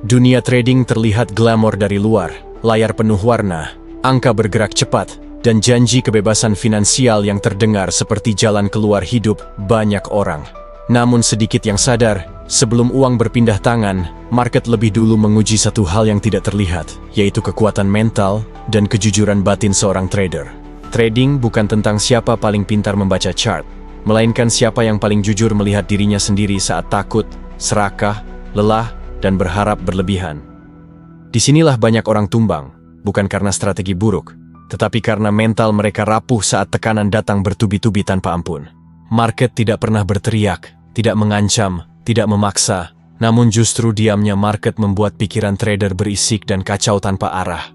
Dunia trading terlihat glamor dari luar, layar penuh warna, angka bergerak cepat, dan janji kebebasan finansial yang terdengar seperti jalan keluar hidup banyak orang. Namun sedikit yang sadar, sebelum uang berpindah tangan, market lebih dulu menguji satu hal yang tidak terlihat, yaitu kekuatan mental dan kejujuran batin seorang trader. Trading bukan tentang siapa paling pintar membaca chart, melainkan siapa yang paling jujur melihat dirinya sendiri saat takut, serakah, lelah, dan berharap berlebihan. Disinilah banyak orang tumbang, bukan karena strategi buruk, tetapi karena mental mereka rapuh saat tekanan datang bertubi-tubi tanpa ampun. Market tidak pernah berteriak, tidak mengancam, tidak memaksa, namun justru diamnya market membuat pikiran trader berisik dan kacau tanpa arah.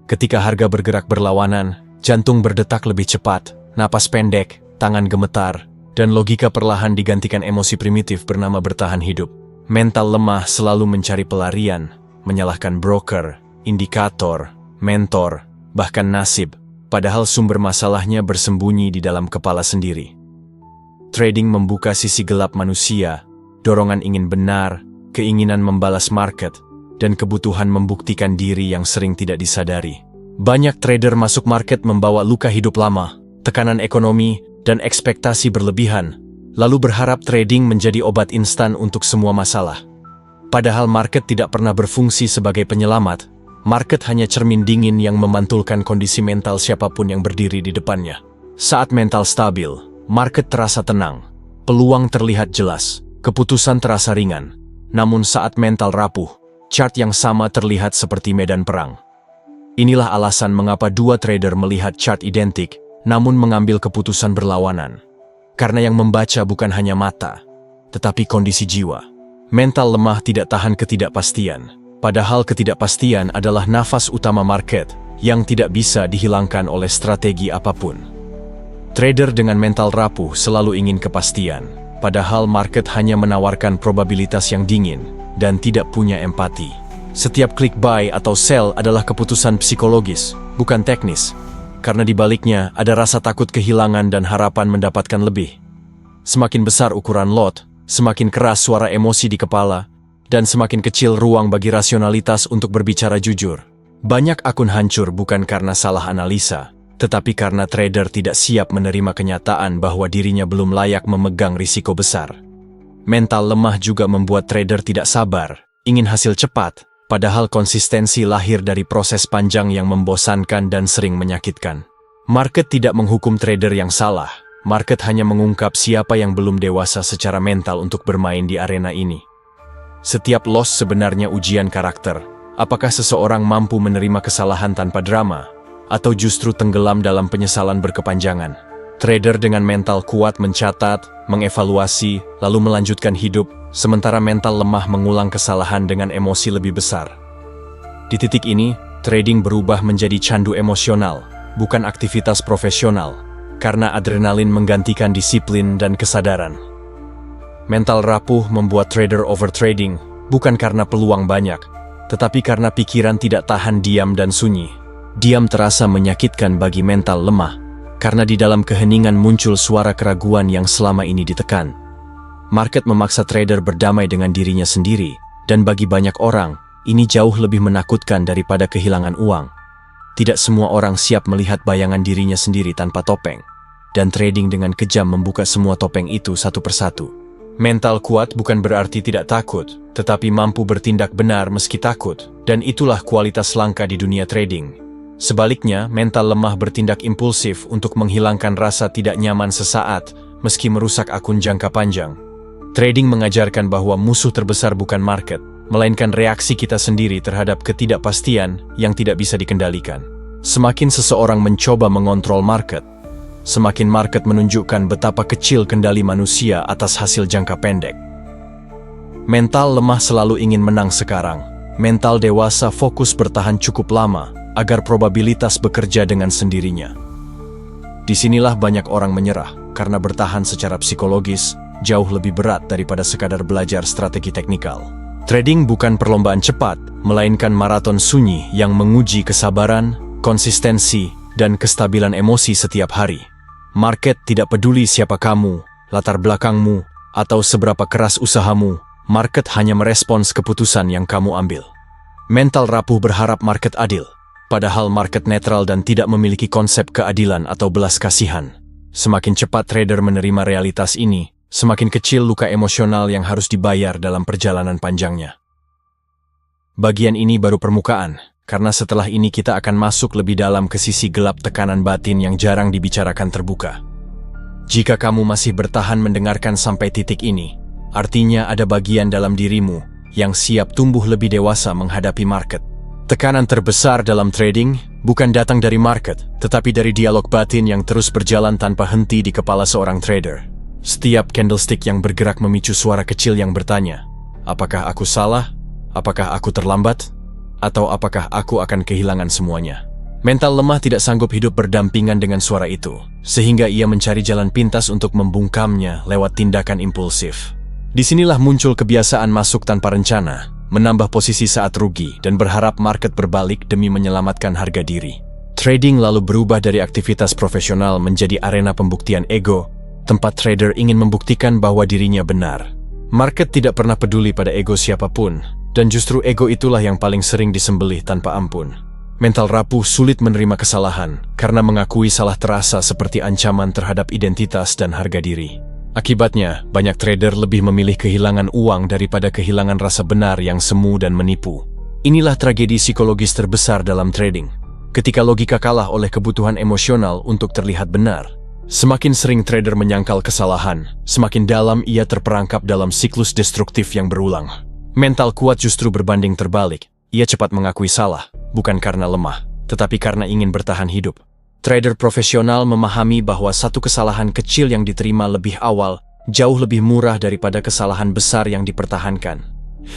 Ketika harga bergerak berlawanan, jantung berdetak lebih cepat, napas pendek, tangan gemetar, dan logika perlahan digantikan emosi primitif bernama bertahan hidup. Mental lemah selalu mencari pelarian, menyalahkan broker, indikator, mentor, bahkan nasib, padahal sumber masalahnya bersembunyi di dalam kepala sendiri. Trading membuka sisi gelap manusia, dorongan ingin benar, keinginan membalas market, dan kebutuhan membuktikan diri yang sering tidak disadari. Banyak trader masuk market membawa luka hidup lama, tekanan ekonomi, dan ekspektasi berlebihan, lalu berharap trading menjadi obat instan untuk semua masalah. Padahal market tidak pernah berfungsi sebagai penyelamat, market hanya cermin dingin yang memantulkan kondisi mental siapapun yang berdiri di depannya. Saat mental stabil, market terasa tenang, peluang terlihat jelas, keputusan terasa ringan. Namun saat mental rapuh, chart yang sama terlihat seperti medan perang. Inilah alasan mengapa dua trader melihat chart identik, namun mengambil keputusan berlawanan. Karena yang membaca bukan hanya mata, tetapi kondisi jiwa. Mental lemah tidak tahan ketidakpastian, padahal ketidakpastian adalah nafas utama market yang tidak bisa dihilangkan oleh strategi apapun. Trader dengan mental rapuh selalu ingin kepastian, padahal market hanya menawarkan probabilitas yang dingin dan tidak punya empati. Setiap klik buy atau sell adalah keputusan psikologis, bukan teknis. Karena di baliknya ada rasa takut kehilangan dan harapan mendapatkan lebih. Semakin besar ukuran lot, semakin keras suara emosi di kepala, dan semakin kecil ruang bagi rasionalitas untuk berbicara jujur. Banyak akun hancur bukan karena salah analisa, tetapi karena trader tidak siap menerima kenyataan bahwa dirinya belum layak memegang risiko besar. Mental lemah juga membuat trader tidak sabar, ingin hasil cepat, padahal konsistensi lahir dari proses panjang yang membosankan dan sering menyakitkan. Market tidak menghukum trader yang salah, market hanya mengungkap siapa yang belum dewasa secara mental untuk bermain di arena ini. Setiap loss sebenarnya ujian karakter. Apakah seseorang mampu menerima kesalahan tanpa drama, atau justru tenggelam dalam penyesalan berkepanjangan? Trader dengan mental kuat mencatat, mengevaluasi, lalu melanjutkan hidup, sementara mental lemah mengulang kesalahan dengan emosi lebih besar. Di titik ini, trading berubah menjadi candu emosional, bukan aktivitas profesional, karena adrenalin menggantikan disiplin dan kesadaran. Mental rapuh membuat trader overtrading, bukan karena peluang banyak, tetapi karena pikiran tidak tahan diam dan sunyi. Diam terasa menyakitkan bagi mental lemah, karena di dalam keheningan muncul suara keraguan yang selama ini ditekan. Market memaksa trader berdamai dengan dirinya sendiri, dan bagi banyak orang, ini jauh lebih menakutkan daripada kehilangan uang. Tidak semua orang siap melihat bayangan dirinya sendiri tanpa topeng, dan trading dengan kejam membuka semua topeng itu satu persatu. Mental kuat bukan berarti tidak takut, tetapi mampu bertindak benar meski takut, dan itulah kualitas langka di dunia trading. Sebaliknya, mental lemah bertindak impulsif untuk menghilangkan rasa tidak nyaman sesaat, meski merusak akun jangka panjang. Trading mengajarkan bahwa musuh terbesar bukan market, melainkan reaksi kita sendiri terhadap ketidakpastian yang tidak bisa dikendalikan. Semakin seseorang mencoba mengontrol market, semakin market menunjukkan betapa kecil kendali manusia atas hasil jangka pendek. Mental lemah selalu ingin menang sekarang. Mental dewasa fokus bertahan cukup lama, agar probabilitas bekerja dengan sendirinya. Disinilah banyak orang menyerah, karena bertahan secara psikologis jauh lebih berat daripada sekadar belajar strategi teknikal. Trading bukan perlombaan cepat, melainkan maraton sunyi yang menguji kesabaran, konsistensi, dan kestabilan emosi setiap hari. Market tidak peduli siapa kamu, latar belakangmu, atau seberapa keras usahamu, market hanya merespons keputusan yang kamu ambil. Mental rapuh berharap market adil, padahal market netral dan tidak memiliki konsep keadilan atau belas kasihan. Semakin cepat trader menerima realitas ini, semakin kecil luka emosional yang harus dibayar dalam perjalanan panjangnya. Bagian ini baru permukaan, karena setelah ini kita akan masuk lebih dalam ke sisi gelap tekanan batin yang jarang dibicarakan terbuka. Jika kamu masih bertahan mendengarkan sampai titik ini, artinya ada bagian dalam dirimu yang siap tumbuh lebih dewasa menghadapi market. Tekanan terbesar dalam trading bukan datang dari market, tetapi dari dialog batin yang terus berjalan tanpa henti di kepala seorang trader. Setiap candlestick yang bergerak memicu suara kecil yang bertanya, apakah aku salah? Apakah aku terlambat? Atau apakah aku akan kehilangan semuanya? Mental lemah tidak sanggup hidup berdampingan dengan suara itu, sehingga ia mencari jalan pintas untuk membungkamnya lewat tindakan impulsif. Disinilah muncul kebiasaan masuk tanpa rencana, menambah posisi saat rugi, dan berharap market berbalik demi menyelamatkan harga diri. Trading lalu berubah dari aktivitas profesional menjadi arena pembuktian ego, tempat trader ingin membuktikan bahwa dirinya benar. Market tidak pernah peduli pada ego siapapun, dan justru ego itulah yang paling sering disembelih tanpa ampun. Mental rapuh sulit menerima kesalahan, karena mengakui salah terasa seperti ancaman terhadap identitas dan harga diri. Akibatnya, banyak trader lebih memilih kehilangan uang daripada kehilangan rasa benar yang semu dan menipu. Inilah tragedi psikologis terbesar dalam trading. Ketika logika kalah oleh kebutuhan emosional untuk terlihat benar, semakin sering trader menyangkal kesalahan, semakin dalam ia terperangkap dalam siklus destruktif yang berulang. Mental kuat justru berbanding terbalik. Ia cepat mengakui salah, bukan karena lemah, tetapi karena ingin bertahan hidup. Trader profesional memahami bahwa satu kesalahan kecil yang diterima lebih awal jauh lebih murah daripada kesalahan besar yang dipertahankan.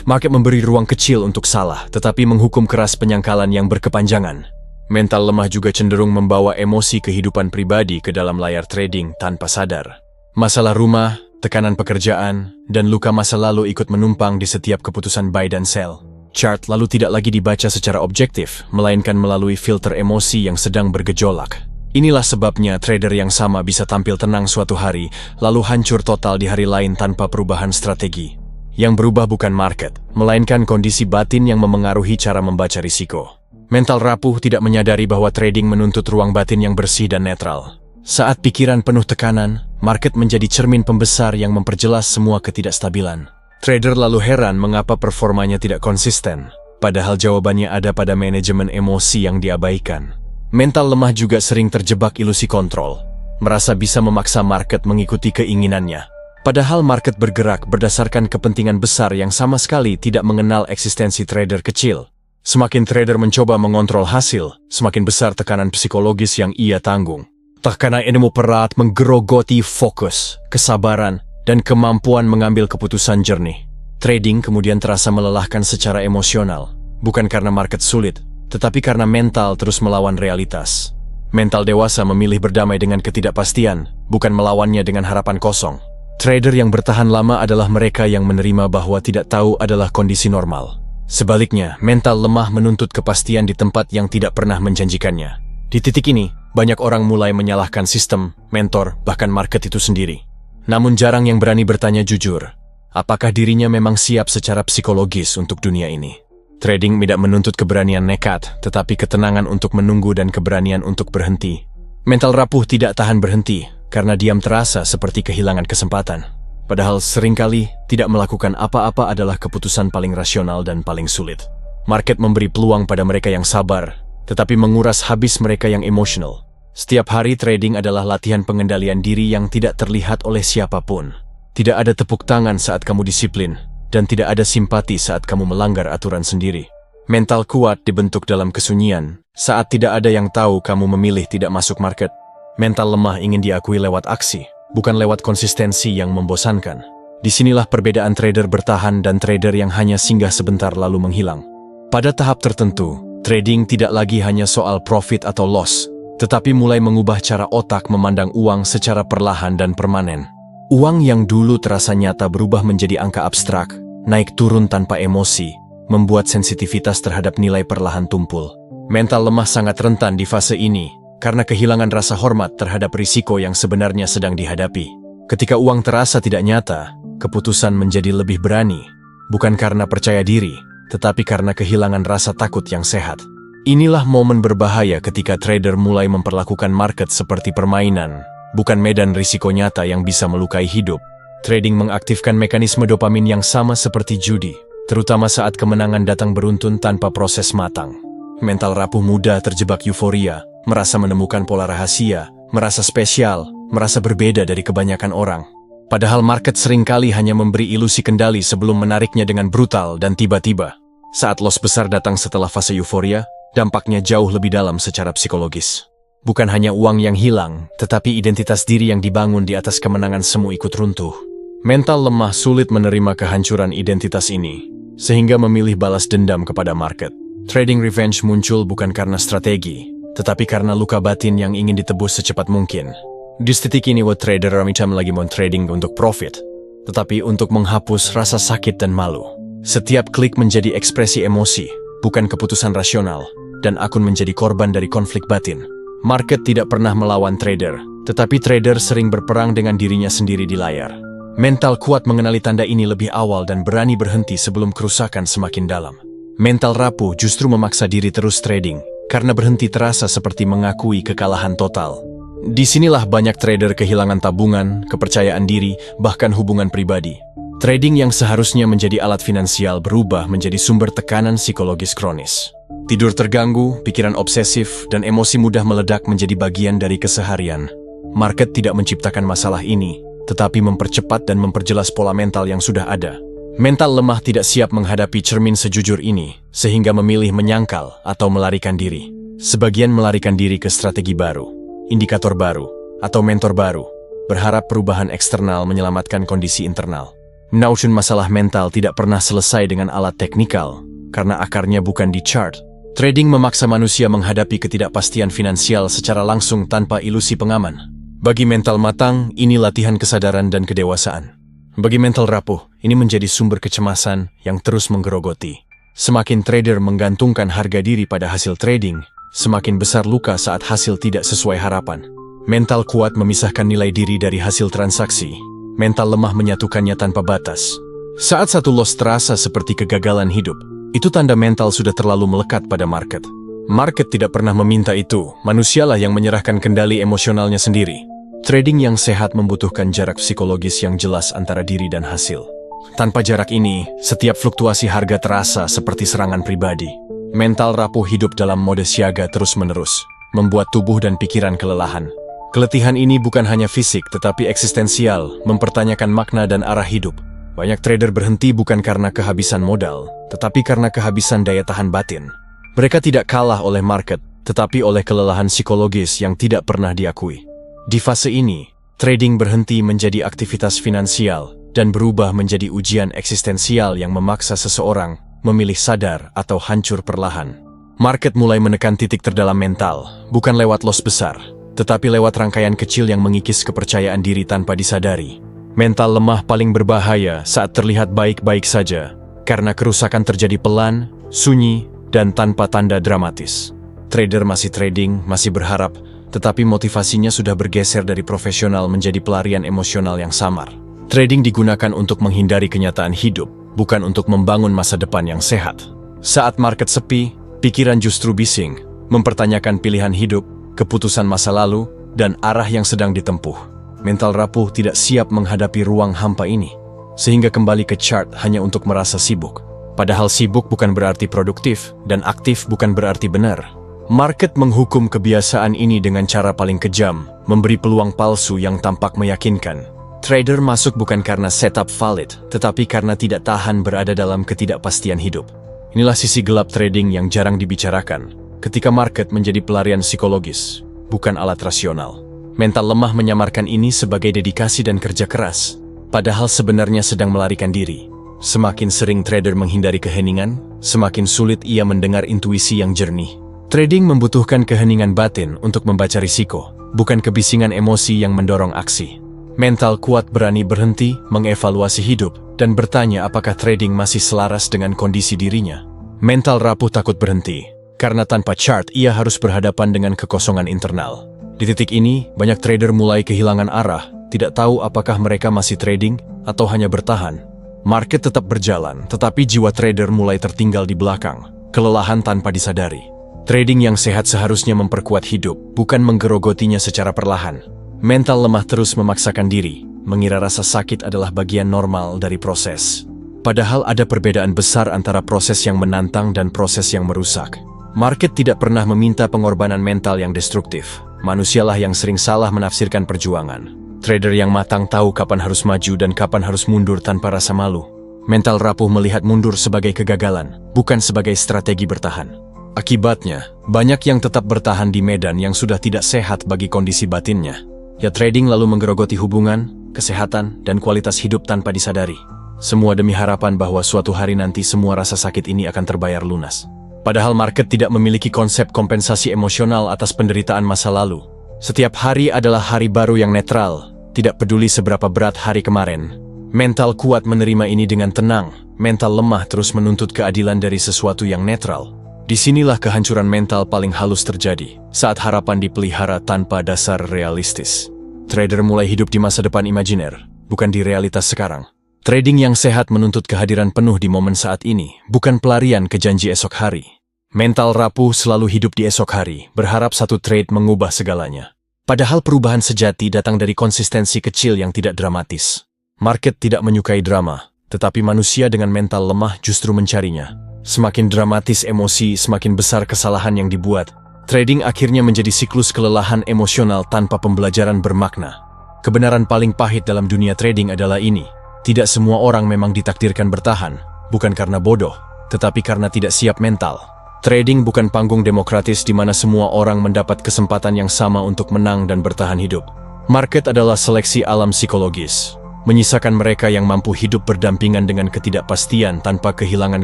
Market memberi ruang kecil untuk salah, tetapi menghukum keras penyangkalan yang berkepanjangan. Mental lemah juga cenderung membawa emosi kehidupan pribadi ke dalam layar trading tanpa sadar. Masalah rumah, tekanan pekerjaan, dan luka masa lalu ikut menumpang di setiap keputusan buy dan sell. Chart lalu tidak lagi dibaca secara objektif, melainkan melalui filter emosi yang sedang bergejolak. Inilah sebabnya trader yang sama bisa tampil tenang suatu hari, lalu hancur total di hari lain tanpa perubahan strategi. Yang berubah bukan market, melainkan kondisi batin yang memengaruhi cara membaca risiko. Mental rapuh tidak menyadari bahwa trading menuntut ruang batin yang bersih dan netral. Saat pikiran penuh tekanan, market menjadi cermin pembesar yang memperjelas semua ketidakstabilan. Trader lalu heran mengapa performanya tidak konsisten, padahal jawabannya ada pada manajemen emosi yang diabaikan. Mental lemah juga sering terjebak ilusi kontrol, merasa bisa memaksa market mengikuti keinginannya. Padahal market bergerak berdasarkan kepentingan besar yang sama sekali tidak mengenal eksistensi trader kecil. Semakin trader mencoba mengontrol hasil, semakin besar tekanan psikologis yang ia tanggung. Tekanan ini berat menggerogoti fokus, kesabaran, dan kemampuan mengambil keputusan jernih. Trading kemudian terasa melelahkan secara emosional, bukan karena market sulit, tetapi karena mental terus melawan realitas. Mental dewasa memilih berdamai dengan ketidakpastian, bukan melawannya dengan harapan kosong. Trader yang bertahan lama adalah mereka yang menerima bahwa tidak tahu adalah kondisi normal. Sebaliknya, mental lemah menuntut kepastian di tempat yang tidak pernah menjanjikannya. Di titik ini, banyak orang mulai menyalahkan sistem, mentor, bahkan market itu sendiri. Namun jarang yang berani bertanya jujur, apakah dirinya memang siap secara psikologis untuk dunia ini. Trading tidak menuntut keberanian nekat, tetapi ketenangan untuk menunggu dan keberanian untuk berhenti. Mental rapuh tidak tahan berhenti, karena diam terasa seperti kehilangan kesempatan. Padahal seringkali tidak melakukan apa-apa adalah keputusan paling rasional dan paling sulit. Market memberi peluang pada mereka yang sabar, tetapi menguras habis mereka yang emosional. Setiap hari trading adalah latihan pengendalian diri yang tidak terlihat oleh siapapun. Tidak ada tepuk tangan saat kamu disiplin, dan tidak ada simpati saat kamu melanggar aturan sendiri. Mental kuat dibentuk dalam kesunyian, saat tidak ada yang tahu kamu memilih tidak masuk market. Mental lemah ingin diakui lewat aksi, bukan lewat konsistensi yang membosankan. Disinilah perbedaan trader bertahan dan trader yang hanya singgah sebentar lalu menghilang. Pada tahap tertentu, trading tidak lagi hanya soal profit atau loss, tetapi mulai mengubah cara otak memandang uang secara perlahan dan permanen. Uang yang dulu terasa nyata berubah menjadi angka abstrak, naik turun tanpa emosi, membuat sensitivitas terhadap nilai perlahan tumpul. Mental lemah sangat rentan di fase ini, karena kehilangan rasa hormat terhadap risiko yang sebenarnya sedang dihadapi. Ketika uang terasa tidak nyata, keputusan menjadi lebih berani, bukan karena percaya diri, tetapi karena kehilangan rasa takut yang sehat. Inilah momen berbahaya ketika trader mulai memperlakukan market seperti permainan, bukan medan risiko nyata yang bisa melukai hidup. Trading mengaktifkan mekanisme dopamin yang sama seperti judi, terutama saat kemenangan datang beruntun tanpa proses matang. Mental rapuh mudah terjebak euforia, merasa menemukan pola rahasia, merasa spesial, merasa berbeda dari kebanyakan orang. Padahal market seringkali hanya memberi ilusi kendali sebelum menariknya dengan brutal dan tiba-tiba. Saat loss besar datang setelah fase euforia, dampaknya jauh lebih dalam secara psikologis. Bukan hanya uang yang hilang, tetapi identitas diri yang dibangun di atas kemenangan semu ikut runtuh. Mental lemah sulit menerima kehancuran identitas ini, sehingga memilih balas dendam kepada market. Trading revenge muncul bukan karena strategi, tetapi karena luka batin yang ingin ditebus secepat mungkin. Di titik ini, trader Ramicam lagi mau trading untuk profit, tetapi untuk menghapus rasa sakit dan malu. Setiap klik menjadi ekspresi emosi, bukan keputusan rasional, dan akun menjadi korban dari konflik batin. Market tidak pernah melawan trader, tetapi trader sering berperang dengan dirinya sendiri di layar. Mental kuat mengenali tanda ini lebih awal dan berani berhenti sebelum kerusakan semakin dalam. Mental rapuh justru memaksa diri terus trading, karena berhenti terasa seperti mengakui kekalahan total. Disinilah banyak trader kehilangan tabungan, kepercayaan diri, bahkan hubungan pribadi. Trading yang seharusnya menjadi alat finansial berubah menjadi sumber tekanan psikologis kronis. Tidur terganggu, pikiran obsesif, dan emosi mudah meledak menjadi bagian dari keseharian. Market tidak menciptakan masalah ini, tetapi mempercepat dan memperjelas pola mental yang sudah ada. Mental lemah tidak siap menghadapi cermin sejujur ini, sehingga memilih menyangkal atau melarikan diri. Sebagian melarikan diri ke strategi baru, indikator baru, atau mentor baru, berharap perubahan eksternal menyelamatkan kondisi internal. Namun masalah mental tidak pernah selesai dengan alat teknikal, karena akarnya bukan di chart. Trading memaksa manusia menghadapi ketidakpastian finansial secara langsung tanpa ilusi pengaman. Bagi mental matang, ini latihan kesadaran dan kedewasaan. Bagi mental rapuh, ini menjadi sumber kecemasan yang terus menggerogoti. Semakin trader menggantungkan harga diri pada hasil trading, semakin besar luka saat hasil tidak sesuai harapan. Mental kuat memisahkan nilai diri dari hasil transaksi. Mental lemah menyatukannya tanpa batas. Saat satu loss terasa seperti kegagalan hidup, itu tanda mental sudah terlalu melekat pada market. Market tidak pernah meminta itu, manusialah yang menyerahkan kendali emosionalnya sendiri. Trading yang sehat membutuhkan jarak psikologis yang jelas antara diri dan hasil. Tanpa jarak ini, setiap fluktuasi harga terasa seperti serangan pribadi. Mental rapuh hidup dalam mode siaga terus-menerus, membuat tubuh dan pikiran kelelahan. Keletihan ini bukan hanya fisik tetapi eksistensial, mempertanyakan makna dan arah hidup. Banyak trader berhenti bukan karena kehabisan modal, tetapi karena kehabisan daya tahan batin. Mereka tidak kalah oleh market, tetapi oleh kelelahan psikologis yang tidak pernah diakui. Di fase ini, trading berhenti menjadi aktivitas finansial dan berubah menjadi ujian eksistensial yang memaksa seseorang memilih sadar atau hancur perlahan. Market mulai menekan titik terdalam mental, bukan lewat loss besar, tetapi lewat rangkaian kecil yang mengikis kepercayaan diri tanpa disadari. Mental lemah paling berbahaya saat terlihat baik-baik saja, karena kerusakan terjadi pelan, sunyi, dan tanpa tanda dramatis. Trader masih trading, masih berharap, tetapi motivasinya sudah bergeser dari profesional menjadi pelarian emosional yang samar. Trading digunakan untuk menghindari kenyataan hidup, bukan untuk membangun masa depan yang sehat. Saat market sepi, pikiran justru bising, mempertanyakan pilihan hidup, keputusan masa lalu, dan arah yang sedang ditempuh. Mental rapuh tidak siap menghadapi ruang hampa ini, sehingga kembali ke chart hanya untuk merasa sibuk. Padahal sibuk bukan berarti produktif, dan aktif bukan berarti benar. Market menghukum kebiasaan ini dengan cara paling kejam, memberi peluang palsu yang tampak meyakinkan. Trader masuk bukan karena setup valid, tetapi karena tidak tahan berada dalam ketidakpastian hidup. Inilah sisi gelap trading yang jarang dibicarakan. Ketika market menjadi pelarian psikologis, bukan alat rasional. Mental lemah menyamarkan ini sebagai dedikasi dan kerja keras, padahal sebenarnya sedang melarikan diri. Semakin sering trader menghindari keheningan, semakin sulit ia mendengar intuisi yang jernih. Trading membutuhkan keheningan batin untuk membaca risiko, bukan kebisingan emosi yang mendorong aksi. Mental kuat berani berhenti, mengevaluasi hidup, dan bertanya apakah trading masih selaras dengan kondisi dirinya. Mental rapuh takut berhenti, karena tanpa chart ia harus berhadapan dengan kekosongan internal. Di titik ini, banyak trader mulai kehilangan arah, tidak tahu apakah mereka masih trading atau hanya bertahan. Market tetap berjalan, tetapi jiwa trader mulai tertinggal di belakang, kelelahan tanpa disadari. Trading yang sehat seharusnya memperkuat hidup, bukan menggerogotinya secara perlahan. Mental lemah terus memaksakan diri, mengira rasa sakit adalah bagian normal dari proses. Padahal ada perbedaan besar antara proses yang menantang dan proses yang merusak. Market tidak pernah meminta pengorbanan mental yang destruktif. Manusialah yang sering salah menafsirkan perjuangan. Trader yang matang tahu kapan harus maju dan kapan harus mundur tanpa rasa malu. Mental rapuh melihat mundur sebagai kegagalan, bukan sebagai strategi bertahan. Akibatnya, banyak yang tetap bertahan di medan yang sudah tidak sehat bagi kondisi batinnya. Ya, trading lalu menggerogoti hubungan, kesehatan, dan kualitas hidup tanpa disadari. Semua demi harapan bahwa suatu hari nanti semua rasa sakit ini akan terbayar lunas. Padahal market tidak memiliki konsep kompensasi emosional atas penderitaan masa lalu. Setiap hari adalah hari baru yang netral, tidak peduli seberapa berat hari kemarin. Mental kuat menerima ini dengan tenang, mental lemah terus menuntut keadilan dari sesuatu yang netral. Disinilah kehancuran mental paling halus terjadi, saat harapan dipelihara tanpa dasar realistis. Trader mulai hidup di masa depan imajiner, bukan di realitas sekarang. Trading yang sehat menuntut kehadiran penuh di momen saat ini, bukan pelarian ke janji esok hari. Mental rapuh selalu hidup di esok hari, berharap satu trade mengubah segalanya. Padahal perubahan sejati datang dari konsistensi kecil yang tidak dramatis. Market tidak menyukai drama, tetapi manusia dengan mental lemah justru mencarinya. Semakin dramatis emosi, semakin besar kesalahan yang dibuat. Trading akhirnya menjadi siklus kelelahan emosional tanpa pembelajaran bermakna. Kebenaran paling pahit dalam dunia trading adalah ini. Tidak semua orang memang ditakdirkan bertahan, bukan karena bodoh, tetapi karena tidak siap mental. Trading bukan panggung demokratis di mana semua orang mendapat kesempatan yang sama untuk menang dan bertahan hidup. Market adalah seleksi alam psikologis, menyisakan mereka yang mampu hidup berdampingan dengan ketidakpastian tanpa kehilangan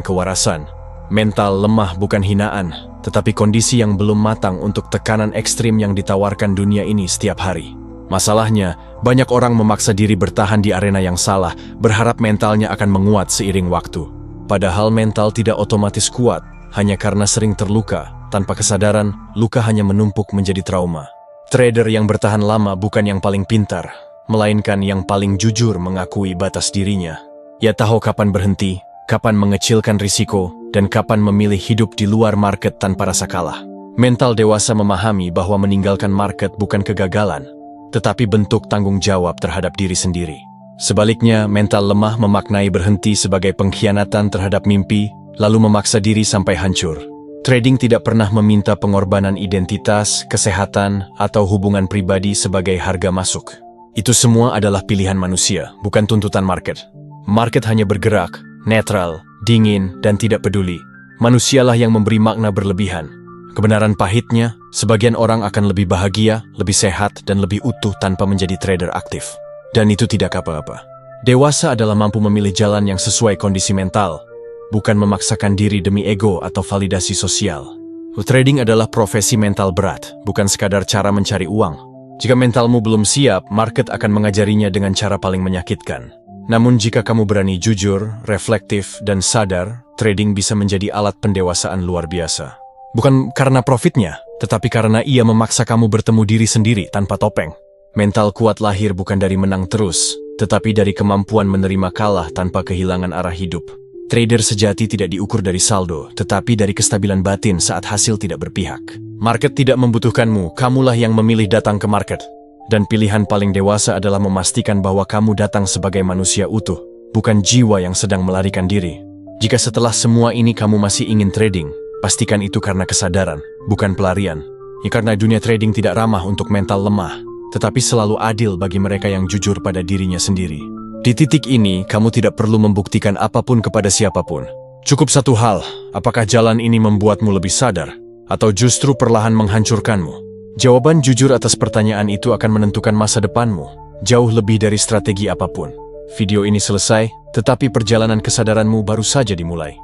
kewarasan. Mental lemah bukan hinaan, tetapi kondisi yang belum matang untuk tekanan ekstrim yang ditawarkan dunia ini setiap hari. Masalahnya, banyak orang memaksa diri bertahan di arena yang salah, berharap mentalnya akan menguat seiring waktu. Padahal mental tidak otomatis kuat, hanya karena sering terluka. Tanpa kesadaran, luka hanya menumpuk menjadi trauma. Trader yang bertahan lama bukan yang paling pintar, melainkan yang paling jujur mengakui batas dirinya. Ia tahu kapan berhenti, kapan mengecilkan risiko, dan kapan memilih hidup di luar market tanpa rasa kalah. Mental dewasa memahami bahwa meninggalkan market bukan kegagalan, tetapi bentuk tanggung jawab terhadap diri sendiri. Sebaliknya, mental lemah memaknai berhenti sebagai pengkhianatan terhadap mimpi, lalu memaksa diri sampai hancur. Trading tidak pernah meminta pengorbanan identitas, kesehatan, atau hubungan pribadi sebagai harga masuk. Itu semua adalah pilihan manusia, bukan tuntutan market. Market hanya bergerak, netral, dingin, dan tidak peduli. Manusialah yang memberi makna berlebihan. Kebenaran pahitnya, sebagian orang akan lebih bahagia, lebih sehat, dan lebih utuh tanpa menjadi trader aktif. Dan itu tidak apa-apa. Dewasa adalah mampu memilih jalan yang sesuai kondisi mental, bukan memaksakan diri demi ego atau validasi sosial. Trading adalah profesi mental berat, bukan sekadar cara mencari uang. Jika mentalmu belum siap, market akan mengajarinya dengan cara paling menyakitkan. Namun jika kamu berani jujur, reflektif, dan sadar, trading bisa menjadi alat pendewasaan luar biasa. Bukan karena profitnya, tetapi karena ia memaksa kamu bertemu diri sendiri tanpa topeng. Mental kuat lahir bukan dari menang terus, tetapi dari kemampuan menerima kalah tanpa kehilangan arah hidup. Trader sejati tidak diukur dari saldo, tetapi dari kestabilan batin saat hasil tidak berpihak. Market tidak membutuhkanmu, kamulah yang memilih datang ke market. Dan pilihan paling dewasa adalah memastikan bahwa kamu datang sebagai manusia utuh, bukan jiwa yang sedang melarikan diri. Jika setelah semua ini kamu masih ingin trading, pastikan itu karena kesadaran, bukan pelarian. Ya, karena dunia trading tidak ramah untuk mental lemah, tetapi selalu adil bagi mereka yang jujur pada dirinya sendiri. Di titik ini, kamu tidak perlu membuktikan apapun kepada siapapun. Cukup satu hal, apakah jalan ini membuatmu lebih sadar, atau justru perlahan menghancurkanmu? Jawaban jujur atas pertanyaan itu akan menentukan masa depanmu, jauh lebih dari strategi apapun. Video ini selesai, tetapi perjalanan kesadaranmu baru saja dimulai.